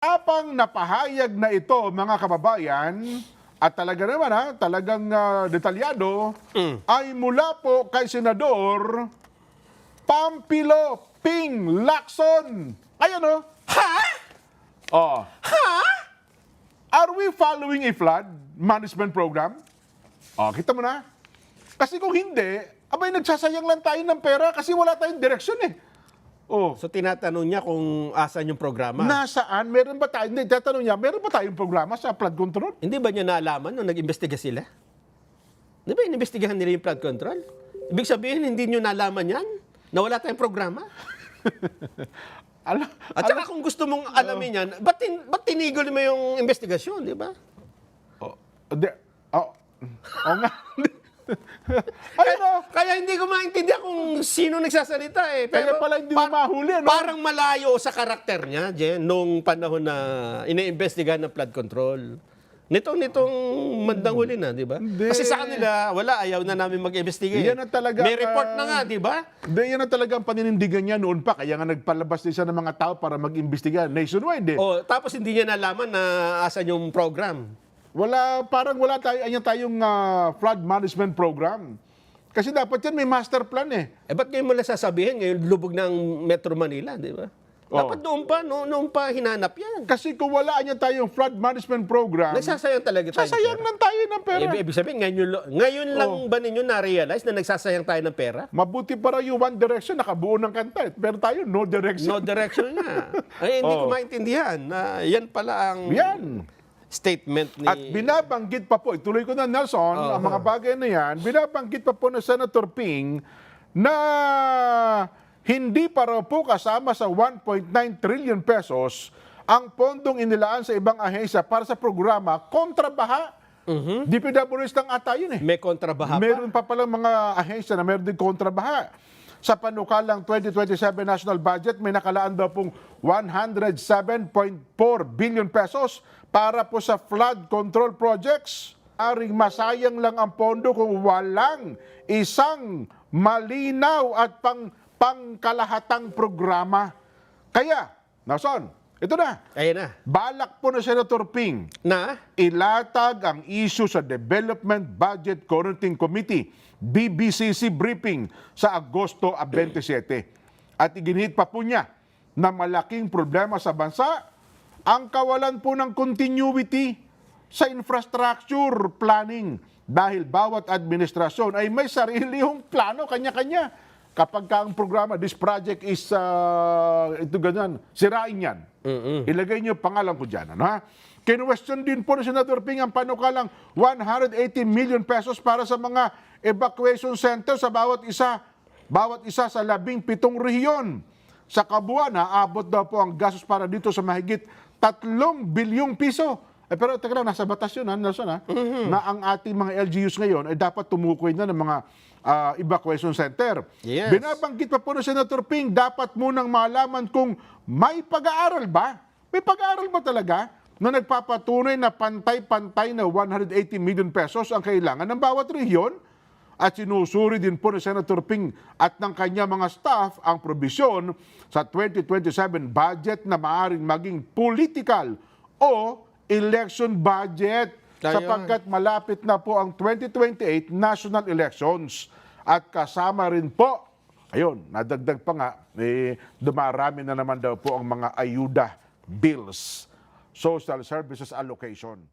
Apang napahayag na ito mga kababayan at talaga naman talagang detalyado ay mula po kay Senador Pampilo Ping Lacson. Ayan o. Ha? Oh. Ha? Are we following a flood management program? Oh, kita mo na. Kasi kung hindi, abay nagsasayang lang tayo ng pera kasi wala tayong direksyon eh. Oh. So tinatanong niya kung asan yung programa. Nasaan? Meron ba tayo? Hindi, tatanong niya, meron ba tayong programa sa flood control? Hindi ba niya naalaman nung nag-imbestiga sila? Di ba inimbestigahan nila yung flood control? Ibig sabihin, hindi niyo nalaman yan? Na wala tayong programa? At saka kung gusto mong alamin yan, ba't tinigol mo yung investigasyon, di ba? Nga. Ayun Kaya hindi ko maintindihan kung sino nagsasalita eh. Kaya pala hindi mo mahuli, no? Parang malayo sa karakter niya, Jen, nung panahon na iniimbestigahan ng flood control. Nitong mandang huli na, di ba? Hindi. Kasi sa kanila, ayaw na namin mag-investigate. Yan ang talaga, may report na nga, di ba? Hindi, yan ang talagang paninindigan niya noon pa. Kaya nga nagpalabas din siya ng mga tao para mag-imbestiga nationwide. O, tapos hindi niya nalaman na asan yung program. Parang wala tayong flood management program. Kasi dapat yan may master plan eh. Ba't ngayon mo lang sasabihin, ngayon lubog ng Metro Manila, di ba? Dapat noon pa hinanap yan. Kasi kung wala niya tayong flood management program, Nagsasayang talaga tayo. sasayang lang tayo ng pera. Ibig sabihin, ngayon lang ba ninyo na-realize na nagsasayang tayo ng pera? Mabuti para yung One Direction, nakabuo ng kanta. Pero tayo, no direction. No direction nga. Ay, hindi ko maintindihan na yan pala ang statement ni... At binabanggit pa po, ituloy ko na Nelson, ang mga bagay na yan, binabanggit pa po na Senator Ping na hindi pa raw po kasama sa 1.9 trillion pesos ang pondong inilaan sa ibang ahensya para sa programa kontrabaha. DPWH lang ata yun eh. May kontrabaha pa? Meron pa palang mga ahensya na meron din kontrabaha. Sa panukalang 2027 national budget, may nakalaan daw pong 107.4 billion pesos para po sa flood control projects. Aring masayang lang ang pondo kung walang isang malinaw at pangkalahatang programa. Kaya, Nelson, ito na. Ayan na. Balak po na Senator Ping Na? ilatag ang issue sa Development Budget Coordinating Committee, BBCC briefing sa Agosto 27. At iginhit pa po niya na malaking problema sa bansa ang kawalan po ng continuity sa infrastructure planning dahil bawat administrasyon ay may sarili yung plano, kanya-kanya. Kapag ang programa, this project is, ito ganyan, sirain yan. Ilagay niyo pangalan ko dyan. Ano, ha? Kinwestiyon din po ni Senator Ping ang panukalang 180 million pesos para sa mga evacuation center sa bawat isa sa 17 rehiyon. Sa kabuuan, abot daw po ang gastos para dito sa mahigit 3 bilyong piso. Pero teka lang, nasa batas yun, Nelson, na ang ating mga LGUs ngayon ay dapat tumukoy na ng mga evacuation center. Yes. Binabanggit pa po ng Senator Ping, dapat munang malaman kung may pag-aaral ba? May pag-aaral ba talaga na nagpapatunay na pantay-pantay na 180 million pesos ang kailangan ng bawat rehiyon? At sinusuri din po ni Senator Ping at ng kanya mga staff ang probisyon sa 2027 budget na maaaring maging political o election budget sapagkat malapit na po ang 2028 national elections. At kasama rin po, ayun, nadagdag pa nga, dumarami na naman daw po ang mga ayuda bills, social services allocation.